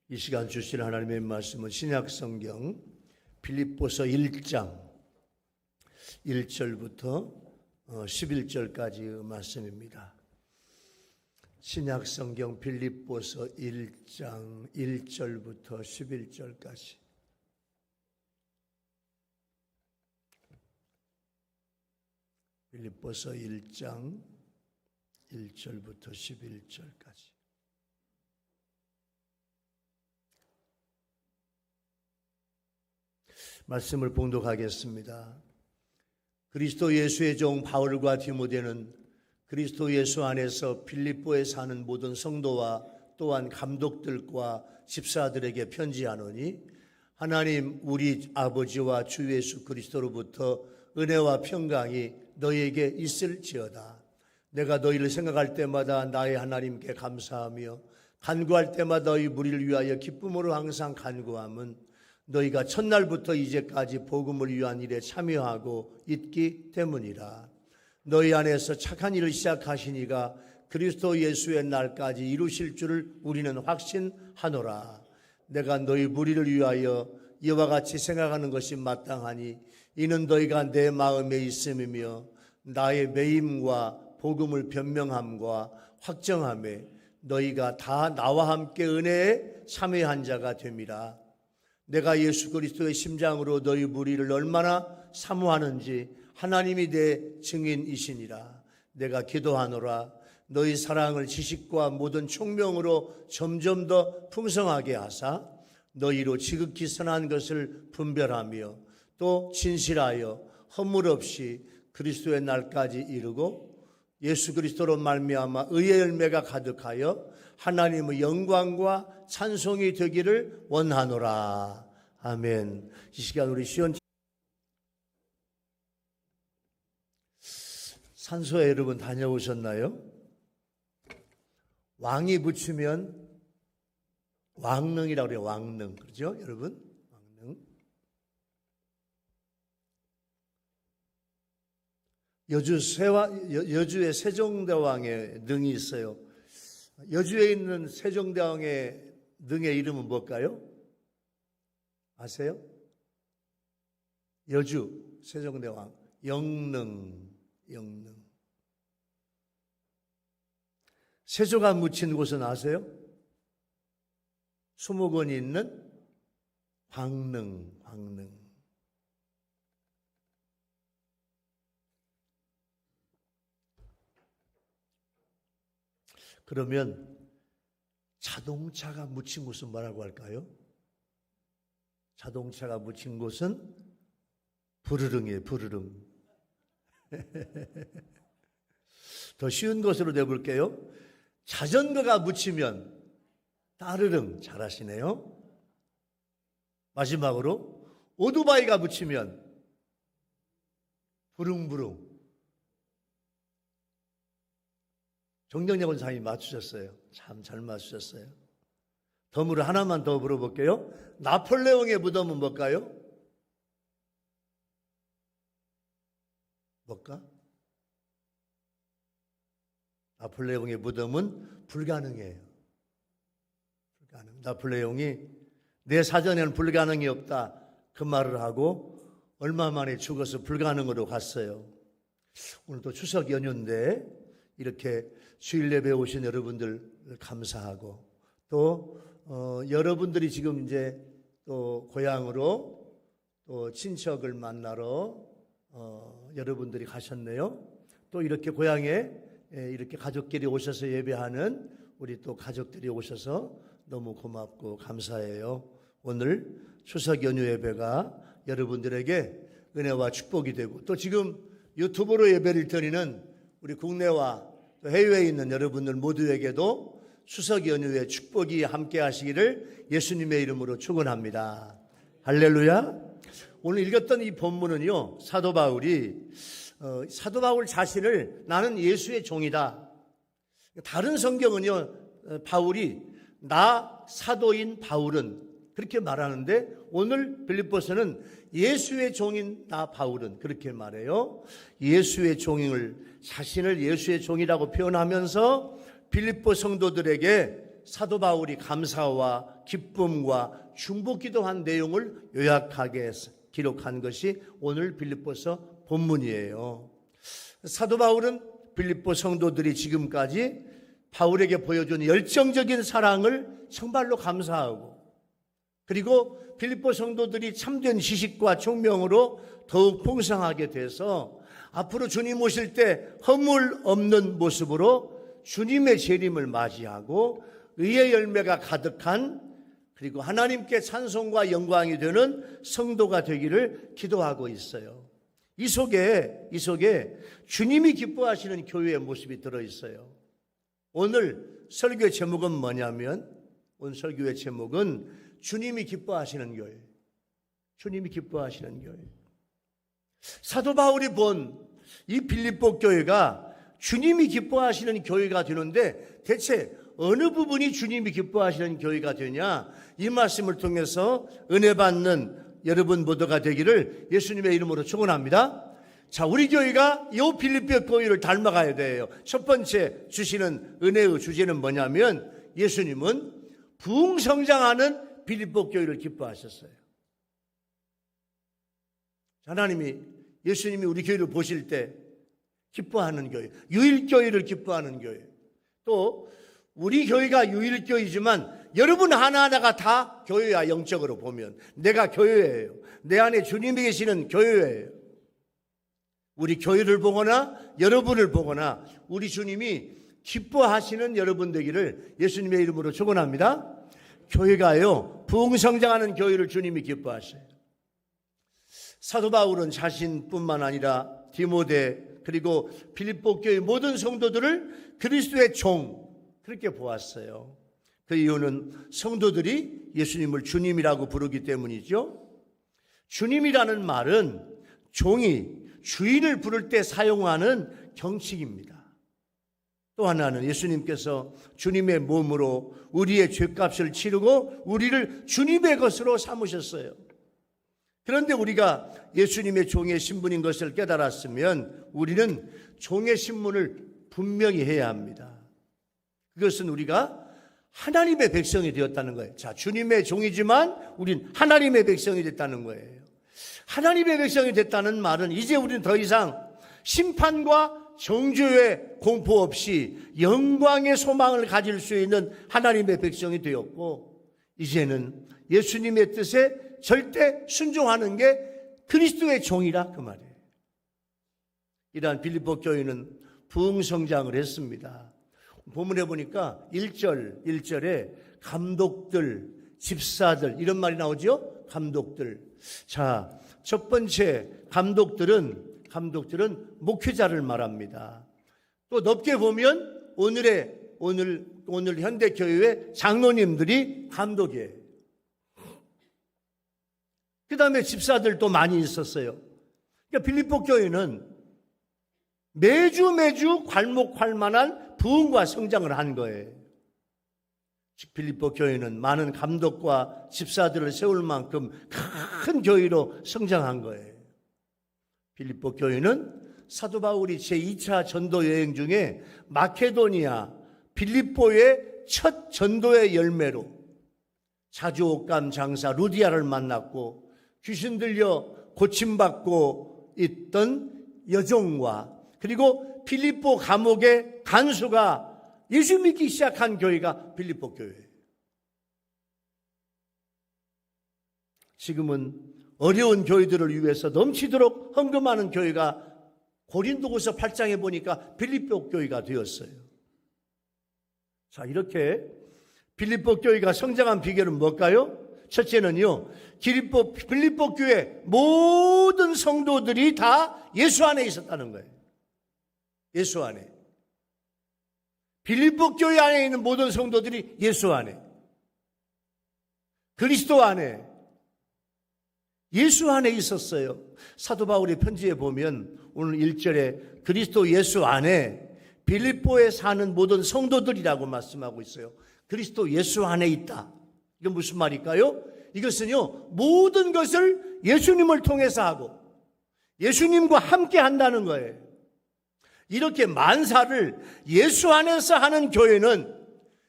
이 시간 주신 하나님의 말씀은 신약성경 빌립보서 1장 1절부터 11절까지 말씀입니다. 신약성경 빌립보서 1장 1절부터 11절까지. 빌립보서 1장 1절부터 11절까지. 말씀을 봉독하겠습니다. 그리스도 예수의 종 바울과 디모데는 그리스도 예수 안에서 빌립보에 사는 모든 성도와 또한 감독들과 집사들에게 편지하노니, 하나님 우리 아버지와 주 예수 그리스도로부터 은혜와 평강이 너희에게 있을지어다. 내가 너희를 생각할 때마다 나의 하나님께 감사하며 간구할 때마다 너희 무리를 위하여 기쁨으로 항상 간구함은 너희가 첫날부터 이제까지 복음을 위한 일에 참여하고 있기 때문이라. 너희 안에서 착한 일을 시작하시니가 그리스도 예수의 날까지 이루실 줄을 우리는 확신하노라. 내가 너희 무리를 위하여 이와 같이 생각하는 것이 마땅하니 이는 너희가 내 마음에 있음이며 나의 매임과 복음을 변명함과 확정함에 너희가 다 나와 함께 은혜에 참여한 자가 됨이라. 내가 예수 그리스도의 심장으로 너희 무리를 얼마나 사모하는지 하나님이 내 증인이시니라. 내가 기도하노라. 너희 사랑을 지식과 모든 총명으로 점점 더 풍성하게 하사 너희로 지극히 선한 것을 분별하며 또 진실하여 허물 없이 그리스도의 날까지 이르고 예수 그리스도로 말미암아 의의 열매가 가득하여 하나님의 영광과 찬송이 되기를 원하노라. 아멘. 이 시간 우리 시온 산소에 여러분 다녀오셨나요? 왕이 붙이면 왕릉이라고 그래요. 왕릉. 그렇죠? 여러분? 왕릉. 여주의 세종대왕의 능이 있어요. 여주에 있는 세종대왕의 능의 이름은 뭘까요? 아세요? 여주 세종대왕 영릉. 세조가 묻힌 곳은 아세요? 수목원이 있는 광릉. 그러면 자동차가 묻힌 곳은 뭐라고 할까요? 자동차가 묻힌 곳은 부르릉이에요. 부르릉. 더 쉬운 것으로 내볼게요. 자전거가 묻히면 따르릉. 잘하시네요. 마지막으로 오토바이가 묻히면 부릉부릉. 정정래 권사님이 맞추셨어요. 참 잘 맞추셨어요. 덤으로 하나만 더 물어볼게요. 나폴레옹의 무덤은 뭘까요? 뭘까? 나폴레옹의 무덤은 불가능해요. 나폴레옹이 내 사전에는 불가능이 없다 그 말을 하고 얼마 만에 죽어서 불가능으로 갔어요. 오늘 또 추석 연휴인데 이렇게 주일 예배 오신 여러분들 감사하고 또 여러분들이 지금 이제 또 고향으로 또 친척을 만나러 여러분들이 가셨네요. 또 이렇게 고향에 이렇게 가족끼리 오셔서 예배하는 우리 또 가족들이 오셔서 너무 고맙고 감사해요. 오늘 추석 연휴 예배가 여러분들에게 은혜와 축복이 되고 또 지금 유튜브로 예배를 드리는 우리 국내와 또 해외에 있는 여러분들 모두에게도 추석 연휴에 축복이 함께 하시기를 예수님의 이름으로 축원합니다. 할렐루야. 오늘 읽었던 이 본문은요, 사도 바울 자신을 나는 예수의 종이다. 다른 성경은요, 바울이 나 사도인 바울은 그렇게 말하는데 오늘 빌립보서는 예수의 종인 나 바울은 그렇게 말해요. 예수의 종을 자신을 예수의 종이라고 표현하면서 빌립보 성도들에게 사도 바울이 감사와 기쁨과 중보기도한 내용을 요약하게 기록한 것이 오늘 빌립보서 본문이에요. 사도 바울은 빌립보 성도들이 지금까지 바울에게 보여준 열정적인 사랑을 정말로 감사하고, 그리고 빌립보 성도들이 참된 지식과 총명으로 더욱 풍성하게 돼서 앞으로 주님 오실 때 허물 없는 모습으로 주님의 재림을 맞이하고 의의 열매가 가득한, 그리고 하나님께 찬송과 영광이 되는 성도가 되기를 기도하고 있어요. 이 속에 주님이 기뻐하시는 교회의 모습이 들어있어요. 오늘 설교의 제목은 뭐냐면, 오늘 설교의 제목은 주님이 기뻐하시는 교회. 주님이 기뻐하시는 교회. 사도 바울이 본 이 빌립보 교회가 주님이 기뻐하시는 교회가 되는데, 대체 어느 부분이 주님이 기뻐하시는 교회가 되냐? 이 말씀을 통해서 은혜 받는 여러분 모두가 되기를 예수님의 이름으로 축원합니다. 자, 우리 교회가 이 빌립보 교회를 닮아가야 돼요. 첫 번째 주시는 은혜의 주제는 뭐냐면, 예수님은 부흥성장하는 빌립보 교회를 기뻐하셨어요. 예수님이 우리 교회를 보실 때 기뻐하는 교회, 유일교회를 기뻐하는 교회, 또 우리 교회가 유일교회지만 여러분 하나하나가 다 교회야. 영적으로 보면 내가 교회예요. 내 안에 주님이 계시는 교회예요. 우리 교회를 보거나 여러분을 보거나 우리 주님이 기뻐하시는 여러분 되기를 예수님의 이름으로 축원합니다. 교회가요, 부흥성장하는 교회를 주님이 기뻐하셔요. 사도 바울은 자신뿐만 아니라 디모데, 그리고 빌립보 교회 모든 성도들을 그리스도의 종, 그렇게 보았어요. 그 이유는 성도들이 예수님을 주님이라고 부르기 때문이죠. 주님이라는 말은 종이 주인을 부를 때 사용하는 경칙입니다. 또 하나는 예수님께서 주님의 몸으로 우리의 죄값을 치르고 우리를 주님의 것으로 삼으셨어요. 그런데 우리가 예수님의 종의 신분인 것을 깨달았으면 우리는 종의 신분을 분명히 해야 합니다. 그것은 우리가 하나님의 백성이 되었다는 거예요. 자, 주님의 종이지만 우린 하나님의 백성이 됐다는 거예요. 하나님의 백성이 됐다는 말은 이제 우리는 더 이상 심판과 정죄의 공포 없이 영광의 소망을 가질 수 있는 하나님의 백성이 되었고, 이제는 예수님의 뜻에 절대 순종하는 게 그리스도의 종이라, 그 말이에요. 이러한 빌립보 교회는 부흥성장을 했습니다. 본문에 보니까 1절에 감독들, 집사들 이런 말이 나오죠. 감독들. 자, 첫 번째 감독들은 목회자를 말합니다. 또 넓게 보면 오늘 현대 교회의 장로님들이 감독이에요. 그 다음에 집사들도 많이 있었어요. 그러니까 빌립보 교회는 매주 괄목할 만한 부흥과 성장을 한 거예요. 즉 빌립보 교회는 많은 감독과 집사들을 세울 만큼 큰 교회로 성장한 거예요. 빌립보 교회는 사도 바울이 제2차 전도 여행 중에 마케도니아, 빌립보의 첫 전도의 열매로 자주옥감 장사 루디아를 만났고, 귀신 들려 고침받고 있던 여종과, 그리고 빌립보 감옥의 간수가 예수 믿기 시작한 교회가 빌립보 교회예요. 지금은 어려운 교회들을 위해서 넘치도록 헌금하는 교회가 고린도후서 8장에 보니까 빌립보 교회가 되었어요. 자, 이렇게 빌립보 교회가 성장한 비결은 뭘까요? 첫째는요, 빌립보 교회 모든 성도들이 다 예수 안에 있었다는 거예요. 예수 안에. 빌립보 교회 안에 있는 모든 성도들이 예수 안에, 그리스도 안에, 예수 안에 있었어요. 사도 바울의 편지에 보면 오늘 1절에 그리스도 예수 안에 빌립보에 사는 모든 성도들이라고 말씀하고 있어요. 그리스도 예수 안에 있다. 이건 무슨 말일까요? 이것은요, 모든 것을 예수님을 통해서 하고 예수님과 함께 한다는 거예요. 이렇게 만사를 예수 안에서 하는 교회는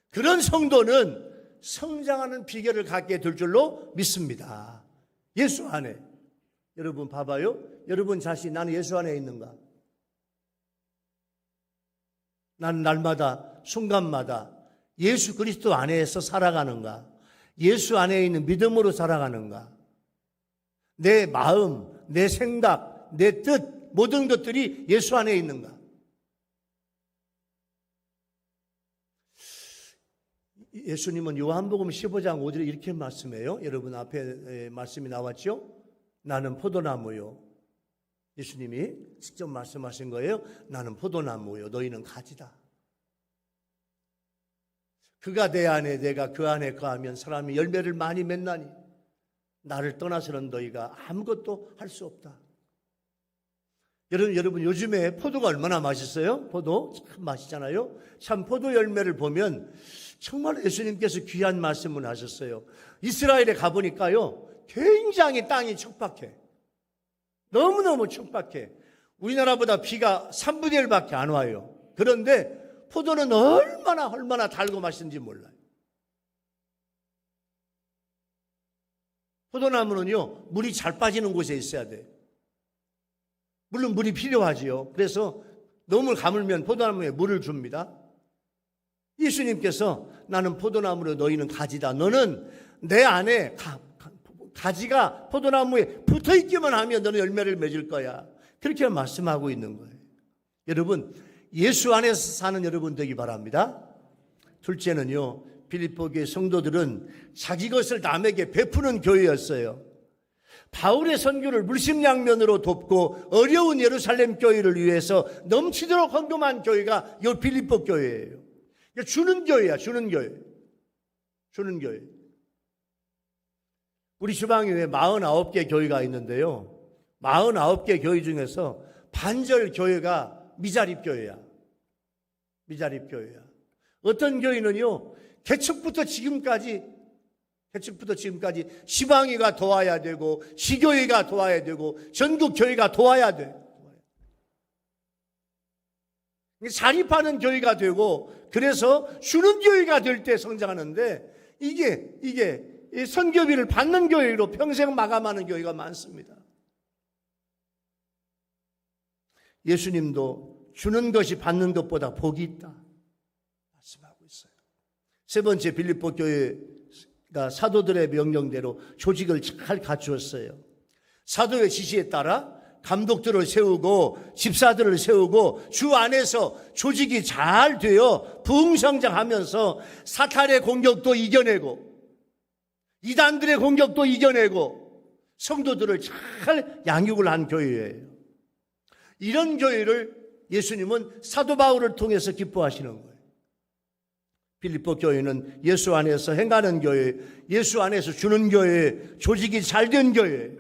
그런 성도는 성장하는 비결을 갖게 될 줄로 믿습니다. 예수 안에. 여러분 봐봐요. 여러분 자신, 나는 예수 안에 있는가? 나는 날마다 순간마다 예수 그리스도 안에서 살아가는가? 예수 안에 있는 믿음으로 살아가는가? 내 마음, 내 생각, 내 뜻, 모든 것들이 예수 안에 있는가? 예수님은 요한복음 15장 5절에 이렇게 말씀해요. 여러분 앞에 말씀이 나왔죠? 나는 포도나무요. 예수님이 직접 말씀하신 거예요. 나는 포도나무요. 너희는 가지다. 그가 내 안에 내가 그 안에 거하면 사람이 열매를 많이 맺나니 나를 떠나서는 너희가 아무것도 할 수 없다. 여러분 요즘에 포도가 얼마나 맛있어요? 포도 참 맛있잖아요. 참 포도 열매를 보면 정말 예수님께서 귀한 말씀을 하셨어요. 이스라엘에 가보니까요, 굉장히 땅이 척박해. 너무너무 척박해. 우리나라보다 비가 3분의 1밖에 안 와요. 그런데 포도는 얼마나 달고 맛있는지 몰라요. 포도나무는요, 물이 잘 빠지는 곳에 있어야 돼요. 물론 물이 필요하지요. 그래서 너무 가물면 포도나무에 물을 줍니다. 예수님께서 나는 포도나무로 너희는 가지다. 너는 내 안에 가지가 포도나무에 붙어있기만 하면 너는 열매를 맺을 거야. 그렇게 말씀하고 있는 거예요. 여러분, 예수 안에서 사는 여러분 되기 바랍니다. 둘째는요, 빌립보 교회 성도들은 자기 것을 남에게 베푸는 교회였어요. 바울의 선교를 물심양면으로 돕고 어려운 예루살렘 교회를 위해서 넘치도록 헌금한 교회가 이 빌립보 교회예요. 주는 교회야, 주는 교회. 주는 교회. 우리 지방에 49개 교회가 있는데요. 49개 교회 중에서 반절 교회가 미자립 교회야. 미자립 교회야. 어떤 교회는요, 개척부터 지금까지 시방위가 도와야 되고, 시교회가 도와야 되고, 전국 교회가 도와야 돼. 자립하는 교회가 되고, 그래서 주는 교회가 될 때 성장하는데, 이게 선교비를 받는 교회로 평생 마감하는 교회가 많습니다. 예수님도 주는 것이 받는 것보다 복이 있다 말씀하고 있어요. 세 번째, 빌립보 교회가 사도들의 명령대로 조직을 잘 갖추었어요. 사도의 지시에 따라 감독들을 세우고 집사들을 세우고 주 안에서 조직이 잘 되어 부흥성장하면서 사탄의 공격도 이겨내고 이단들의 공격도 이겨내고 성도들을 잘 양육을 한 교회예요. 이런 교회를 예수님은 사도 바울을 통해서 기뻐하시는 거예요. 빌립보 교회는 예수 안에서 행하는 교회, 예수 안에서 주는 교회, 조직이 잘 된 교회.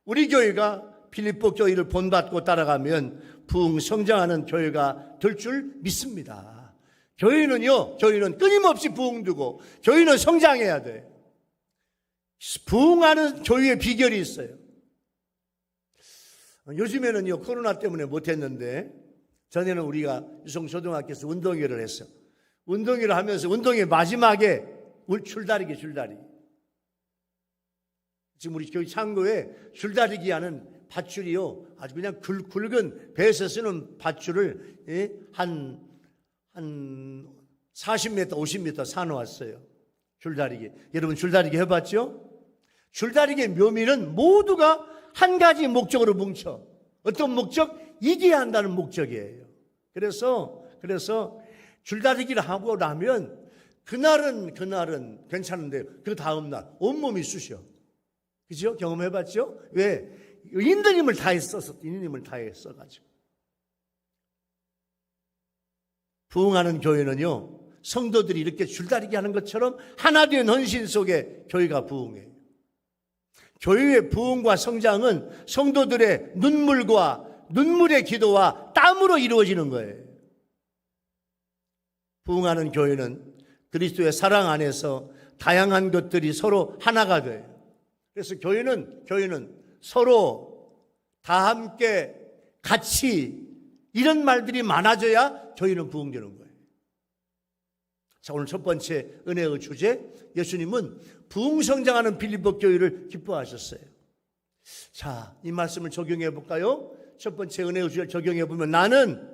우리 교회가 빌립보 교회를 본받고 따라가면 부흥 성장하는 교회가 될 줄 믿습니다. 교회는 끊임없이 부흥되고 교회는 성장해야 돼. 부흥하는 교회의 비결이 있어요. 요즘에는요, 코로나 때문에 못했는데 전에는 우리가 유성초등학교에서 운동회를 했어. 운동회를 하면서 운동회 마지막에 줄다리기. 지금 우리 교회 창고에 줄다리기 하는 밧줄이요, 아주 그냥 굵은 배에서 쓰는 밧줄을 한 40m, 50m 사놓았어요. 줄다리기. 여러분 줄다리기 해봤죠? 줄다리기의 묘미는 모두가 한 가지 목적으로 뭉쳐. 어떤 목적? 이겨야 한다는 목적이에요. 그래서 줄다리기를 하고 나면 그날은 괜찮은데 그 다음날 온몸이 쑤셔. 그죠? 경험해봤죠? 왜? 인내심을 다했어가지고. 부흥하는 교회는요, 성도들이 이렇게 줄다리기 하는 것처럼 하나 된 헌신 속에 교회가 부흥해요. 교회의 부흥과 성장은 성도들의 눈물의 기도와 땀으로 이루어지는 거예요. 부흥하는 교회는 그리스도의 사랑 안에서 다양한 것들이 서로 하나가 돼요. 그래서 교회는 서로 다 함께 같이 이런 말들이 많아져야 교회는 부흥되는 거예요. 자, 오늘 첫 번째 은혜의 주제, 예수님은 부흥성장하는 빌립보 교회를 기뻐하셨어요. 자, 이 말씀을 적용해 볼까요? 첫 번째 은혜의 주제를 적용해 보면, 나는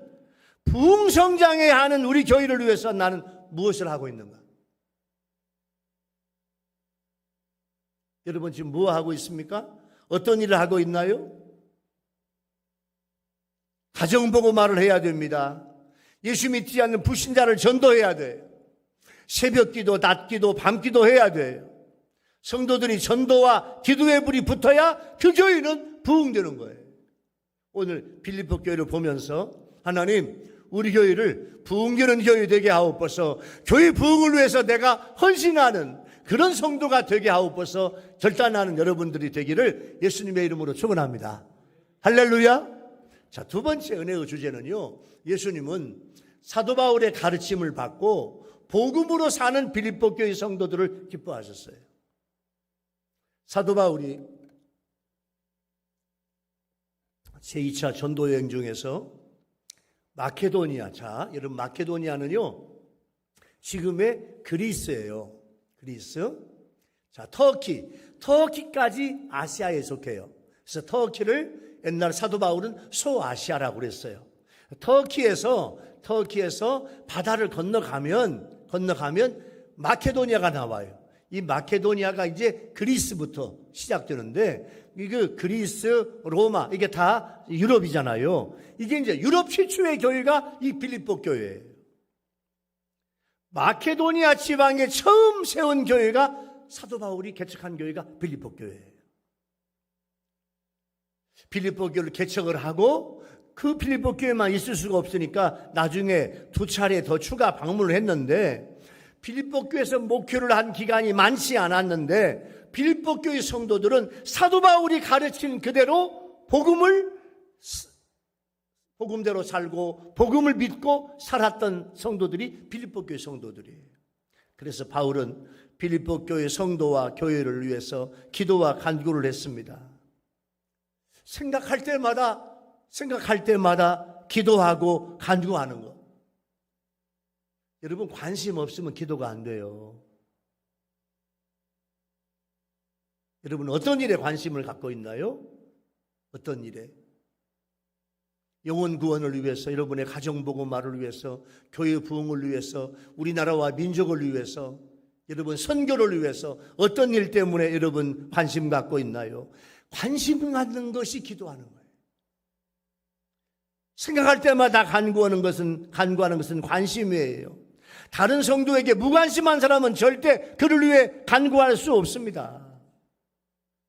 부흥성장해야 하는 우리 교회를 위해서 나는 무엇을 하고 있는가? 여러분 지금 뭐 하고 있습니까? 어떤 일을 하고 있나요? 가정보고말을 해야 됩니다. 예수 믿지 않는 불신자를 전도해야 돼요. 새벽기도, 낮기도, 밤기도 해야 돼요. 성도들이 전도와 기도의 불이 붙어야 그 교회는 부흥되는 거예요. 오늘 빌립보 교회를 보면서 하나님, 우리 교회를 부흥되는 교회 되게 하옵소서, 교회 부흥을 위해서 내가 헌신하는 그런 성도가 되게 하옵소서, 결단하는 여러분들이 되기를 예수님의 이름으로 축원합니다. 할렐루야. 자, 두 번째 은혜의 주제는요, 예수님은 사도 바울의 가르침을 받고 복음으로 사는 빌립보 교회 성도들을 기뻐하셨어요. 사도 바울이 제2차 전도 여행 중에서 마케도니아, 자, 여러분 마케도니아는요 지금의 그리스예요. 그리스. 자, 터키까지 아시아에 속해요. 그래서 터키를 옛날 사도 바울은 소아시아라고 그랬어요. 터키에서 바다를 건너가면 마케도니아가 나와요. 이 마케도니아가 이제 그리스부터 시작되는데, 그 그리스, 로마, 이게 다 유럽이잖아요. 이게 이제 유럽 최초의 교회가 이 빌립보 교회예요. 마케도니아 지방에 처음 세운 교회가, 사도 바울이 개척한 교회가 빌립보 교회예요. 빌립보 교회를 개척을 하고 그 빌립보 교회만 있을 수가 없으니까 나중에 2차례 더 추가 방문을 했는데, 빌립보 교회에서 목회를 한 기간이 많지 않았는데 빌립보 교회 성도들은 사도 바울이 가르친 그대로 복음대로 살고 복음을 믿고 살았던 성도들이 빌립보 교회 성도들이에요. 그래서 바울은 빌립보 교회 성도와 교회를 위해서 기도와 간구를 했습니다. 생각할 때마다 기도하고 간구하는 것. 여러분, 관심 없으면 기도가 안 돼요. 여러분, 어떤 일에 관심을 갖고 있나요? 어떤 일에? 영혼 구원을 위해서, 여러분의 가정복음화를 위해서, 교회 부흥을 위해서, 우리나라와 민족을 위해서, 여러분 선교를 위해서 어떤 일 때문에 여러분 관심 갖고 있나요? 관심 갖는 것이 기도하는 거예요. 생각할 때마다 간구하는 것은 관심이에요. 다른 성도에게 무관심한 사람은 절대 그를 위해 간구할 수 없습니다.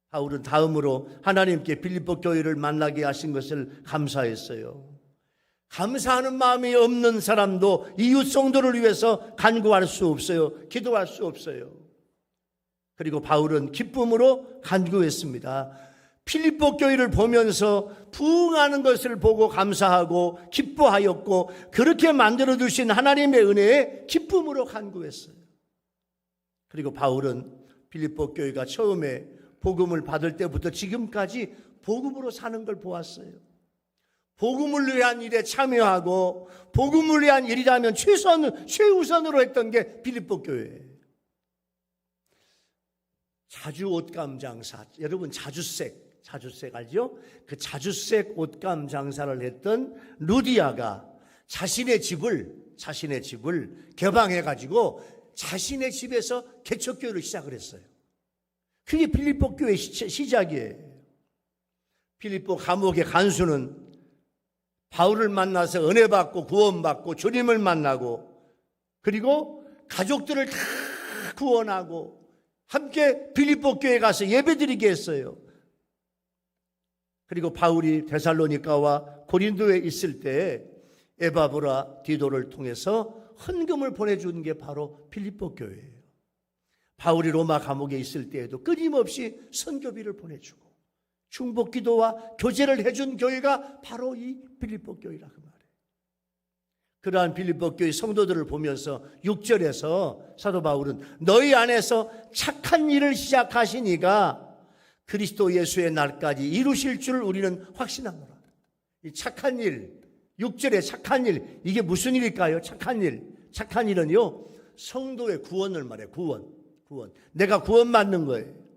바울은 다음으로 하나님께 빌립보 교회를 만나게 하신 것을 감사했어요. 감사하는 마음이 없는 사람도 이웃 성도를 위해서 간구할 수 없어요. 기도할 수 없어요. 그리고 바울은 기쁨으로 간구했습니다. 빌립보 교회를 보면서 부흥하는 것을 보고 감사하고 기뻐하였고, 그렇게 만들어 주신 하나님의 은혜에 기쁨으로 간구했어요. 그리고 바울은 빌립보 교회가 처음에 복음을 받을 때부터 지금까지 복음으로 사는 걸 보았어요. 복음을 위한 일에 참여하고 복음을 위한 일이라면 최우선으로 했던 게 빌립보 교회예요. 자주 옷감 장사, 여러분 자주색 알죠? 그 자주색 옷감 장사를 했던 루디아가 자신의 집을 개방해가지고 자신의 집에서 개척교회를 시작을 했어요. 그게 빌립보 교회의 시작이에요. 빌립보 감옥의 간수는 바울을 만나서 은혜 받고 구원받고 주님을 만나고, 그리고 가족들을 다 구원하고 함께 빌립보 교회에 가서 예배드리게 했어요. 그리고 바울이 데살로니가와 고린도에 있을 때 에바브라 디도를 통해서 헌금을 보내준 게 바로 빌립보 교회예요. 바울이 로마 감옥에 있을 때에도 끊임없이 선교비를 보내주고 중보기도와 교제를 해준 교회가 바로 이 빌립보 교회라고 말해요. 그러한 빌립보 교회 성도들을 보면서 6절에서 사도 바울은 너희 안에서 착한 일을 시작하신 이가 그리스도 예수의 날까지 이루실 줄 우리는 확신합니다. 이 착한 일, 6절에 착한 일, 이게 무슨 일일까요? 착한 일은요, 성도의 구원을 말해. 구원. 내가 구원받는 거예요.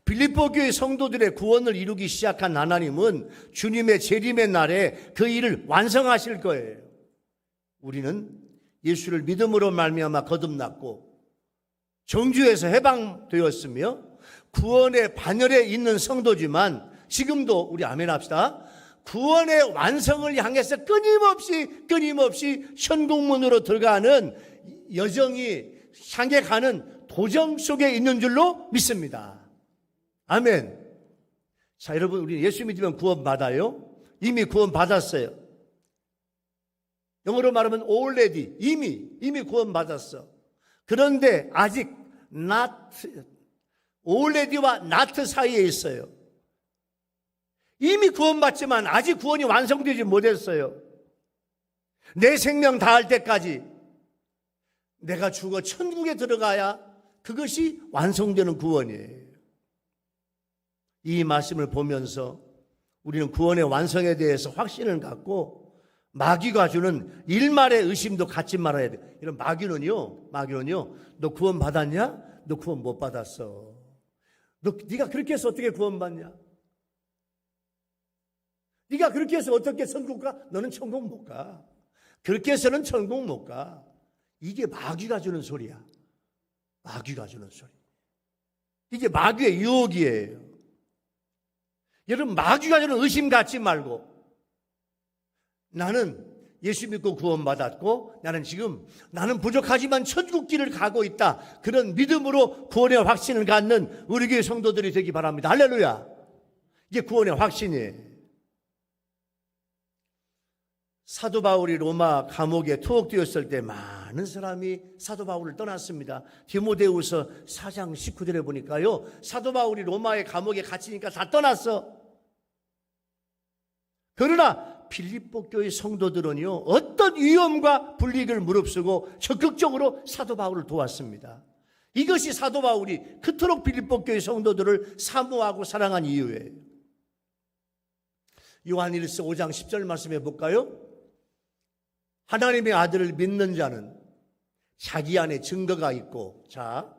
빌립보 교회 성도들의 구원을 이루기 시작한 하나님은 주님의 재림의 날에 그 일을 완성하실 거예요. 우리는 예수를 믿음으로 말미암아 거듭났고 정죄에서 해방되었으며 구원의 반열에 있는 성도지만 지금도 우리 아멘 합시다. 구원의 완성을 향해서 끊임없이 천국문으로 들어가는 여정이 향해 가는 도정 속에 있는 줄로 믿습니다. 아멘. 자, 여러분, 우리 예수 믿으면 구원받아요? 이미 구원받았어요. 영어로 말하면 already, 이미 구원받았어. 그런데 아직 already와 not 사이에 있어요. 이미 구원받지만 아직 구원이 완성되지 못했어요. 내 생명 다할 때까지 내가 죽어 천국에 들어가야 그것이 완성되는 구원이에요. 이 말씀을 보면서 우리는 구원의 완성에 대해서 확신을 갖고 마귀가 주는 일말의 의심도 갖지 말아야 돼. 이런 마귀는요, 너 구원 받았냐? 너 구원 못 받았어. 네가 그렇게 해서 어떻게 구원 받냐? 네가 그렇게 해서 어떻게 천국 가? 너는 천국 못 가. 그렇게 해서는 천국 못 가. 이게 마귀가 주는 소리야. 마귀가 주는 소리. 이게 마귀의 유혹이에요. 여러분, 마귀가 주는 의심 갖지 말고 나는 예수 믿고 구원받았고 나는 부족하지만 천국 길을 가고 있다. 그런 믿음으로 구원의 확신을 갖는 우리 교회 성도들이 되기 바랍니다. 할렐루야. 이게 구원의 확신이에요. 사도 바울이 로마 감옥에 투옥되었을 때 많은 사람이 사도 바울을 떠났습니다. 디모데후서 4장 19절에 보니까요, 사도 바울이 로마의 감옥에 갇히니까 다 떠났어. 그러나 빌립보 교회 성도들은요, 어떤 위험과 불이익을 무릅쓰고 적극적으로 사도 바울을 도왔습니다. 이것이 사도 바울이 그토록 빌립보 교회 성도들을 사모하고 사랑한 이유예요. 요한일서 5장 10절 말씀해 볼까요? 하나님의 아들을 믿는 자는 자기 안에 증거가 있고, 첫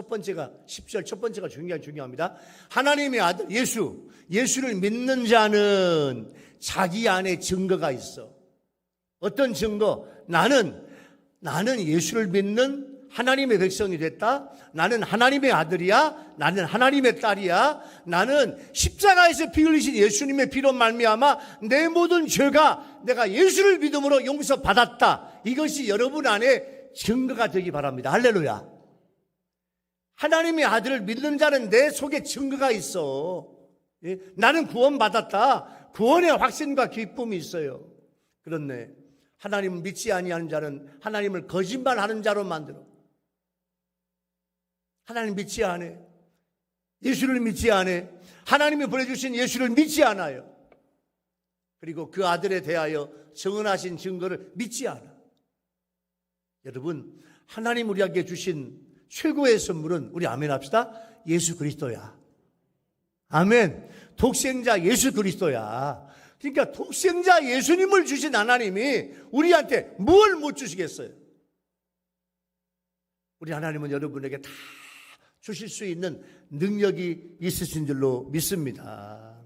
번째가 10절 첫 번째가 중요합니다. 하나님의 아들 예수를 믿는 자는 자기 안에 증거가 있어. 어떤 증거? 나는 예수를 믿는 하나님의 백성이 됐다. 나는 하나님의 아들이야. 나는 하나님의 딸이야. 나는 십자가에서 피 흘리신 예수님의 피로 말미암아 내 모든 죄가 내가 예수를 믿음으로 용서받았다. 이것이 여러분 안에 증거가 되기 바랍니다. 할렐루야. 하나님의 아들을 믿는 자는 내 속에 증거가 있어. 나는 구원받았다. 구원의 확신과 기쁨이 있어요. 그런데 하나님을 믿지 아니하는 자는 하나님을 거짓말하는 자로 만들어. 하나님 믿지 않아. 예수를 믿지 않아. 하나님이 보내주신 예수를 믿지 않아요. 그리고 그 아들에 대하여 정언하신 증거를 믿지 않아. 여러분, 하나님 우리에게 주신 최고의 선물은, 우리 아멘 합시다, 예수 그리스도야. 아멘. 독생자 예수 그리스도야. 그러니까 독생자 예수님을 주신 하나님이 우리한테 뭘 못 주시겠어요? 우리 하나님은 여러분에게 다 주실 수 있는 능력이 있으신 줄로 믿습니다.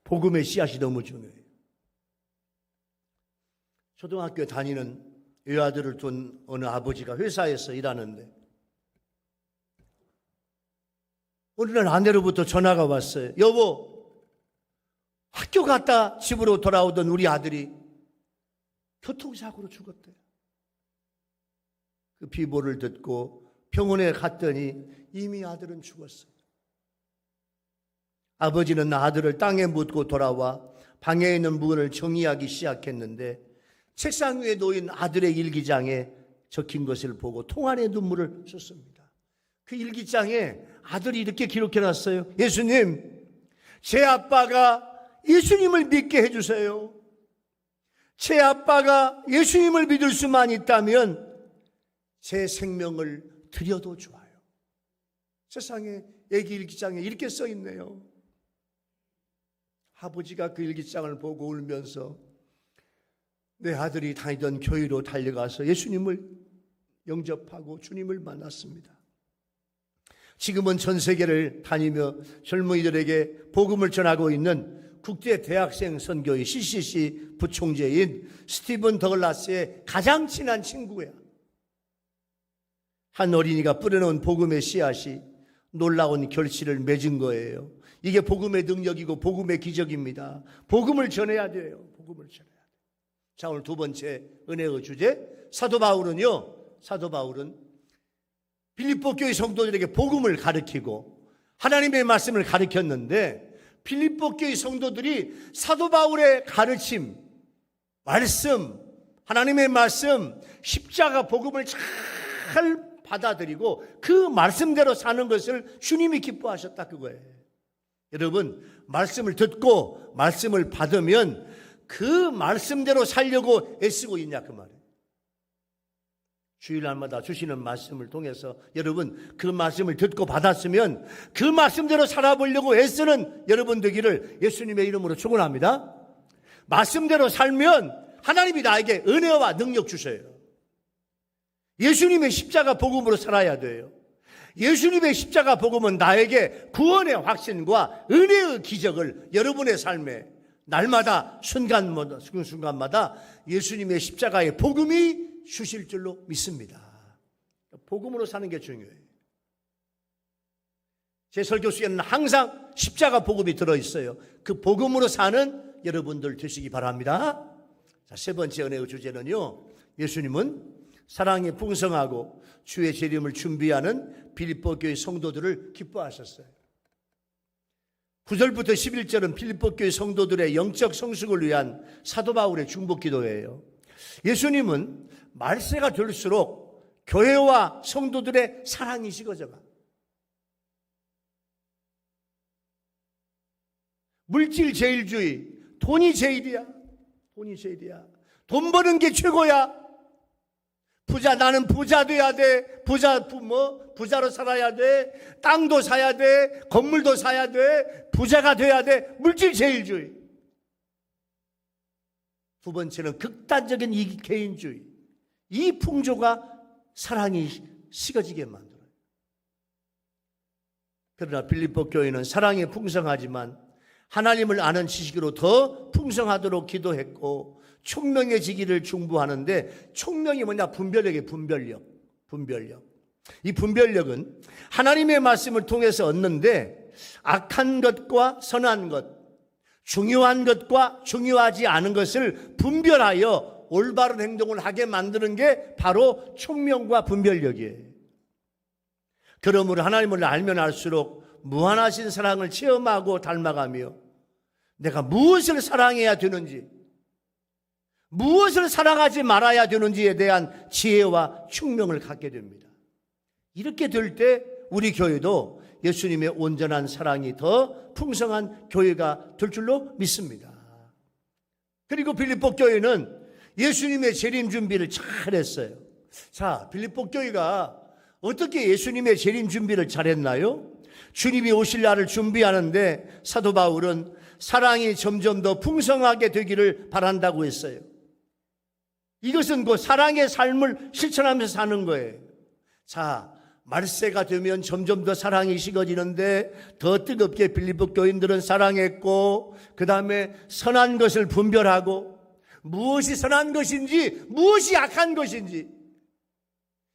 복음의 씨앗이 너무 중요해요. 초등학교 다니는 외아들을 둔 어느 아버지가 회사에서 일하는데 어느 날 아내로부터 전화가 왔어요. 여보, 학교 갔다 집으로 돌아오던 우리 아들이 교통사고로 죽었대요. 그 비보를 듣고 병원에 갔더니 이미 아들은 죽었어요. 아버지는 아들을 땅에 묻고 돌아와 방에 있는 문을 정리하기 시작했는데 책상 위에 놓인 아들의 일기장에 적힌 것을 보고 통안의 눈물을 쏟습니다. 그 일기장에 아들이 이렇게 기록해놨어요. 예수님, 제 아빠가 예수님을 믿게 해주세요. 제 아빠가 예수님을 믿을 수만 있다면 제 생명을 드려도 좋아요. 세상에 애기 일기장에 이렇게 써있네요. 아버지가 그 일기장을 보고 울면서 내 아들이 다니던 교회로 달려가서 예수님을 영접하고 주님을 만났습니다. 지금은 전 세계를 다니며 젊은이들에게 복음을 전하고 있는 국제 대학생 선교회 CCC 부총재인 스티븐 더글라스의 가장 친한 친구야. 한 어린이가 뿌려놓은 복음의 씨앗이 놀라운 결실을 맺은 거예요. 이게 복음의 능력이고 복음의 기적입니다. 복음을 전해야 돼요. 복음을 전해야 돼요. 자, 오늘 두 번째 은혜의 주제, 사도 바울은 빌립보 교회 성도들에게 복음을 가르치고 하나님의 말씀을 가르쳤는데, 빌립보 교회 성도들이 사도 바울의 가르침, 말씀, 하나님의 말씀, 십자가 복음을 잘 받아들이고 그 말씀대로 사는 것을 주님이 기뻐하셨다, 그거예요. 여러분, 말씀을 듣고 말씀을 받으면 그 말씀대로 살려고 애쓰고 있냐, 그 말이에요. 주일날마다 주시는 말씀을 통해서 여러분 그 말씀을 듣고 받았으면 그 말씀대로 살아보려고 애쓰는 여러분 되기를 예수님의 이름으로 축원합니다. 말씀대로 살면 하나님이 나에게 은혜와 능력 주셔요. 예수님의 십자가 복음으로 살아야 돼요. 예수님의 십자가 복음은 나에게 구원의 확신과 은혜의 기적을 여러분의 삶에 날마다 순간마다 예수님의 십자가의 복음이 주실 줄로 믿습니다. 복음으로 사는 게 중요해요. 제 설교 속에는 항상 십자가 복음이 들어있어요. 그 복음으로 사는 여러분들 되시기 바랍니다. 자, 세 번째 은혜의 주제는요, 예수님은 사랑이 풍성하고 주의 재림을 준비하는 빌립보 교회 성도들을 기뻐하셨어요. 9절부터 11절은 빌립보 교회 성도들의 영적 성숙을 위한 사도 바울의 중보 기도예요. 예수님은 말세가 될수록 교회와 성도들의 사랑이 식어져가. 물질 제일주의, 돈이 제일이야. 돈 버는 게 최고야. 나는 부자 돼야 돼. 부자로 살아야 돼. 땅도 사야 돼. 건물도 사야 돼. 부자가 돼야 돼. 물질 제일주의. 두 번째는 극단적인 개인주의. 이 풍조가 사랑이 식어지게 만들어요. 그러나 빌립보 교회는 사랑이 풍성하지만 하나님을 아는 지식으로 더 풍성하도록 기도했고 총명해지기를 중보하는데, 총명이 뭐냐? 분별력이에요. 분별력. 이 분별력은 하나님의 말씀을 통해서 얻는데, 악한 것과 선한 것, 중요한 것과 중요하지 않은 것을 분별하여 올바른 행동을 하게 만드는 게 바로 총명과 분별력이에요. 그러므로 하나님을 알면 알수록 무한하신 사랑을 체험하고 닮아가며 내가 무엇을 사랑해야 되는지, 무엇을 사랑하지 말아야 되는지에 대한 지혜와 총명을 갖게 됩니다. 이렇게 될 때 우리 교회도 예수님의 온전한 사랑이 더 풍성한 교회가 될 줄로 믿습니다. 그리고 빌립보 교회는 예수님의 재림 준비를 잘했어요. 자, 빌립보 교회가 어떻게 예수님의 재림 준비를 잘했나요? 주님이 오실 날을 준비하는데 사도 바울은 사랑이 점점 더 풍성하게 되기를 바란다고 했어요. 이것은 그 사랑의 삶을 실천하면서 사는 거예요. 자, 말세가 되면 점점 더 사랑이 식어지는데 더 뜨겁게 빌립보 교인들은 사랑했고, 그 다음에 선한 것을 분별하고 무엇이 선한 것인지 무엇이 악한 것인지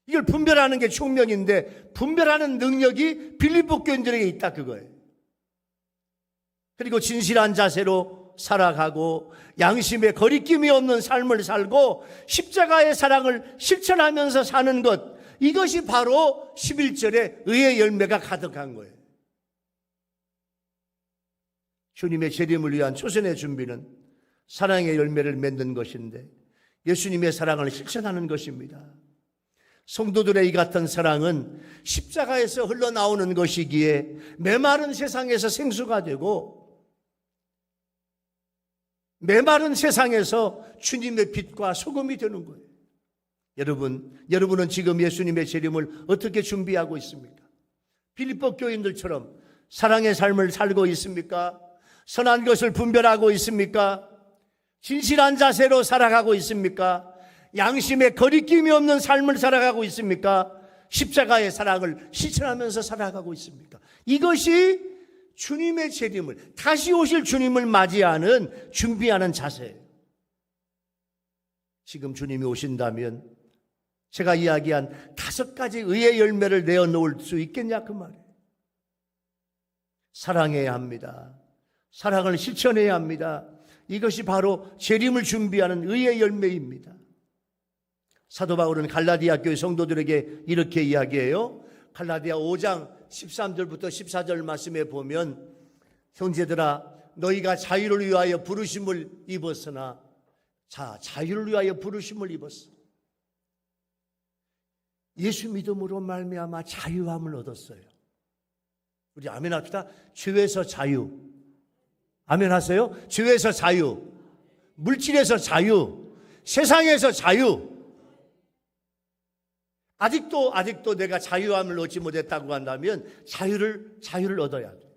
이걸 분별하는 게 총명인데, 분별하는 능력이 빌립보 교인들에게 있다, 그거예요. 그리고 진실한 자세로 살아가고 양심에 거리낌이 없는 삶을 살고 십자가의 사랑을 실천하면서 사는 것, 이것이 바로 11절에 의의 열매가 가득한 거예요. 주님의 재림을 위한 초선의 준비는 사랑의 열매를 맺는 것인데 예수님의 사랑을 실천하는 것입니다. 성도들의 이 같은 사랑은 십자가에서 흘러나오는 것이기에 메마른 세상에서 생수가 되고, 메마른 세상에서 주님의 빛과 소금이 되는 거예요. 여러분은 지금 예수님의 재림을 어떻게 준비하고 있습니까? 빌립보 교인들처럼 사랑의 삶을 살고 있습니까? 선한 것을 분별하고 있습니까? 진실한 자세로 살아가고 있습니까? 양심에 거리낌이 없는 삶을 살아가고 있습니까? 십자가의 사랑을 실천하면서 살아가고 있습니까? 이것이 주님의 재림을, 다시 오실 주님을 맞이하는, 준비하는 자세예요. 지금 주님이 오신다면 제가 이야기한 5가지 의의 열매를 내어놓을 수 있겠냐 그 말이에요. 사랑해야 합니다. 사랑을 실천해야 합니다. 이것이 바로 재림을 준비하는 의의 열매입니다. 사도 바울은 갈라디아 교회 성도들에게 이렇게 이야기해요. 갈라디아 5장 13절부터 14절 말씀에 보면, 형제들아 너희가 자유를 위하여 부르심을 입었으나, 자유를 위하여 부르심을 입었어. 예수 믿음으로 말미암아 자유함을 얻었어요. 우리 아멘 합시다. 죄에서 자유. 아멘 하세요. 죄에서 자유, 물질에서 자유, 세상에서 자유. 아직도 내가 자유함을 얻지 못했다고 한다면 자유를 얻어야 돼.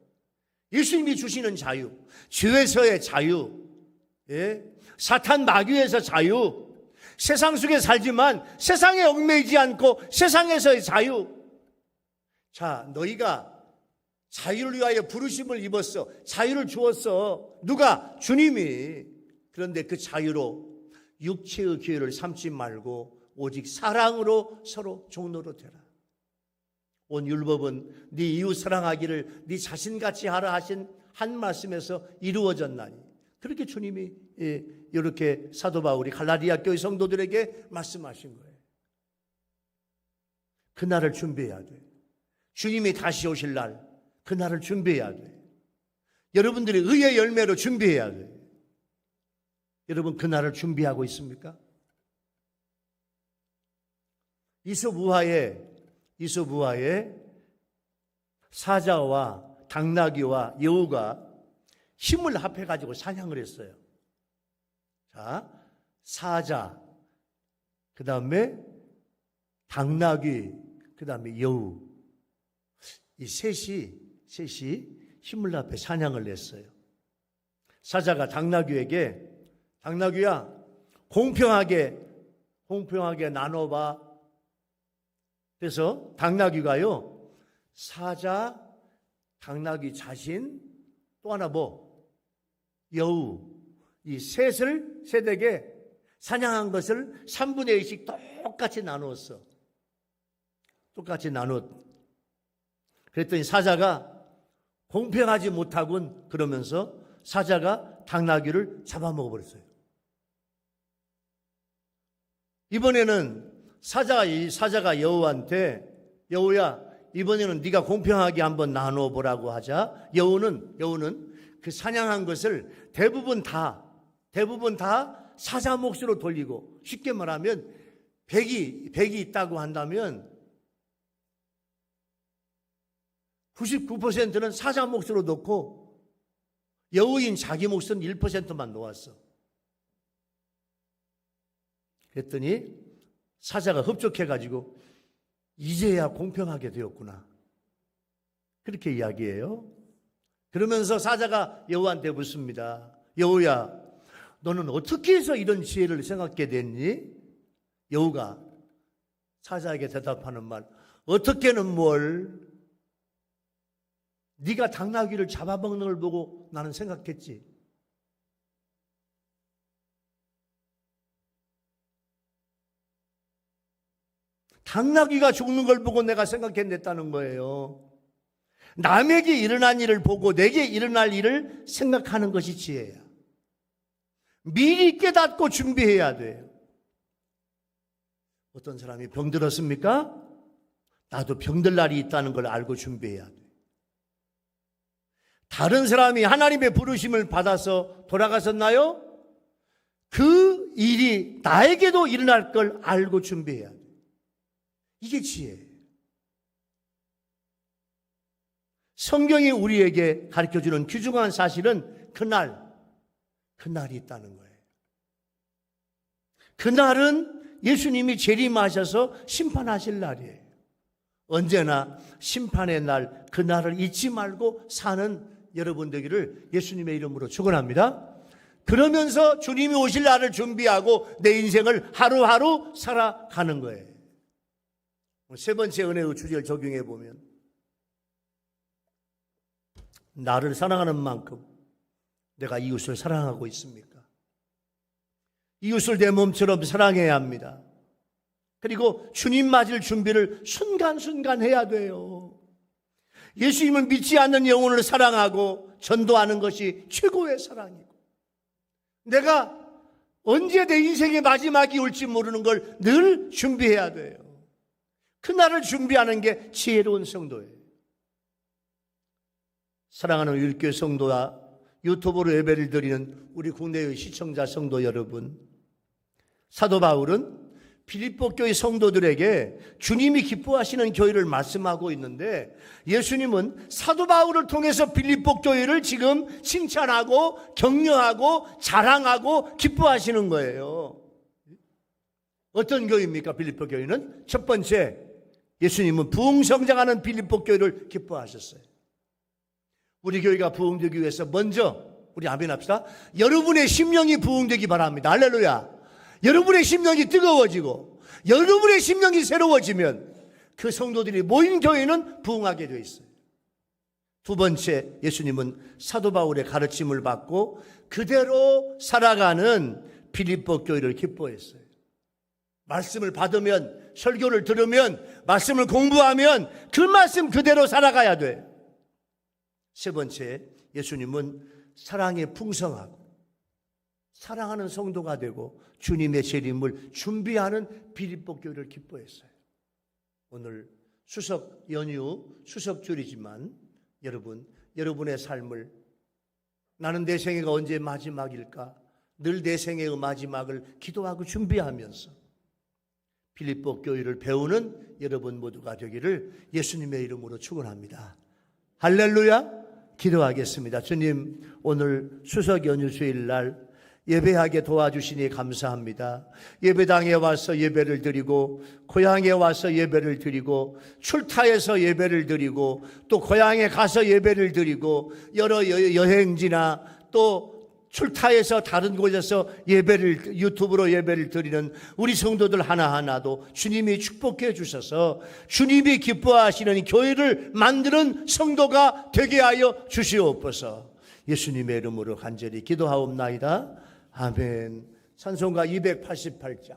예수님이 주시는 자유, 죄에서의 자유, 사탄 마귀에서 자유, 세상 속에 살지만 세상에 얽매이지 않고 세상에서의 자유. 자, 너희가 자유를 위하여 부르심을 입었어. 자유를 주었어. 누가? 주님이. 그런데 그 자유로 육체의 기회를 삼지 말고 오직 사랑으로 서로 종로로 되라. 온 율법은 네 이웃 사랑하기를 네 자신같이 하라 하신 한 말씀에서 이루어졌나니. 그렇게 주님이 이렇게 사도 바울이 갈라디아 교회 성도들에게 말씀하신 거예요. 그날을 준비해야 돼. 주님이 다시 오실 날, 그날을 준비해야 돼. 여러분들이 의의 열매로 준비해야 돼. 여러분 그날을 준비하고 있습니까? 이솝우화에 사자와 당나귀와 여우가 힘을 합해가지고 사냥을 했어요. 자, 사자, 그 다음에 당나귀, 그 다음에 여우. 이 셋이 힘을 합해 사냥을 했어요. 사자가 당나귀에게, 당나귀야, 공평하게 나눠봐. 그래서 당나귀가요, 사자, 당나귀 자신, 또 하나 여우, 이 셋에게 사냥한 것을 3분의 1씩 똑같이 나누었어. 그랬더니 사자가 공평하지 못하군 그러면서 사자가 당나귀를 잡아먹어버렸어요. 이번에는 사자가 여우한테, 여우야, 이번에는 네가 공평하게 한번 나눠보라고 하자, 여우는 그 사냥한 것을 대부분 다 사자 몫으로 돌리고, 쉽게 말하면 100이 있다고 한다면 99%는 사자 몫으로 놓고 여우인 자기 몫은 1%만 놓았어. 그랬더니 사자가 흡족해가지고 이제야 공평하게 되었구나, 그렇게 이야기해요. 그러면서 사자가 여우한테 묻습니다. 여우야, 너는 어떻게 해서 이런 지혜를 생각게 됐니? 여우가 사자에게 대답하는 말, 어떻게는 뭘? 네가 당나귀를 잡아먹는 걸 보고 나는 생각했지. 당나귀가 죽는 걸 보고 내가 생각해냈다는 거예요. 남에게 일어난 일을 보고 내게 일어날 일을 생각하는 것이 지혜야. 미리 깨닫고 준비해야 돼요. 어떤 사람이 병들었습니까? 나도 병들 날이 있다는 걸 알고 준비해야 돼. 다른 사람이 하나님의 부르심을 받아서 돌아가셨나요? 그 일이 나에게도 일어날 걸 알고 준비해야 돼. 이게 지혜예요. 성경이 우리에게 가르쳐주는 귀중한 사실은 그날이 있다는 거예요. 그날은 예수님이 재림하셔서 심판하실 날이에요. 언제나 심판의 날, 그날을 잊지 말고 사는 여러분 되기를 예수님의 이름으로 축원합니다. 그러면서 주님이 오실 날을 준비하고 내 인생을 하루하루 살아가는 거예요. 세 번째 은혜의 주제를 적용해 보면, 나를 사랑하는 만큼 내가 이웃을 사랑하고 있습니까? 이웃을 내 몸처럼 사랑해야 합니다. 그리고 주님 맞을 준비를 순간순간 해야 돼요. 예수님을 믿지 않는 영혼을 사랑하고 전도하는 것이 최고의 사랑이고, 내가 언제 내 인생의 마지막이 올지 모르는 걸 늘 준비해야 돼요. 그날을 준비하는 게 지혜로운 성도예요. 사랑하는 율교회 성도와 유튜브로 예배를 드리는 우리 국내의 시청자 성도 여러분, 사도 바울은 빌립보 교회 성도들에게 주님이 기뻐하시는 교회를 말씀하고 있는데, 예수님은 사도 바울을 통해서 빌립보 교회를 지금 칭찬하고 격려하고 자랑하고 기뻐하시는 거예요. 어떤 교회입니까? 빌립보 교회는 첫 번째, 예수님은 부흥성장하는 빌립보 교회를 기뻐하셨어요. 우리 교회가 부흥되기 위해서 먼저 우리 아멘 합시다. 여러분의 심령이 부흥되기 바랍니다. 할렐루야. 여러분의 심령이 뜨거워지고 여러분의 심령이 새로워지면 그 성도들이 모인 교회는 부흥하게 되어 있어요. 두 번째, 예수님은 사도 바울의 가르침을 받고 그대로 살아가는 빌립보 교회를 기뻐했어요. 말씀을 받으면, 설교를 들으면, 말씀을 공부하면 그 말씀 그대로 살아가야 돼. 세 번째, 예수님은 사랑에 풍성하고 사랑하는 성도가 되고 주님의 재림을 준비하는 빌립보 교회를 기뻐했어요. 오늘 추석 연휴, 추석줄이지만 여러분의 삶을, 나는 내 생애가 언제 마지막일까? 늘 내 생애의 마지막을 기도하고 준비하면서 빌립보 교회를 배우는 여러분 모두가 되기를 예수님의 이름으로 축원합니다. 할렐루야. 기도하겠습니다. 주님, 오늘 추석 연휴 주일날 예배하게 도와주시니 감사합니다. 예배당에 와서 예배를 드리고, 고향에 와서 예배를 드리고, 출타해서 예배를 드리고, 또 고향에 가서 예배를 드리고, 여러 여행지나 또 출타해서 다른 곳에서 예배를, 유튜브로 예배를 드리는 우리 성도들 하나하나도 주님이 축복해 주셔서 주님이 기뻐하시는 교회를 만드는 성도가 되게 하여 주시옵소서. 예수님의 이름으로 간절히 기도하옵나이다. 아멘. 찬송가 288장.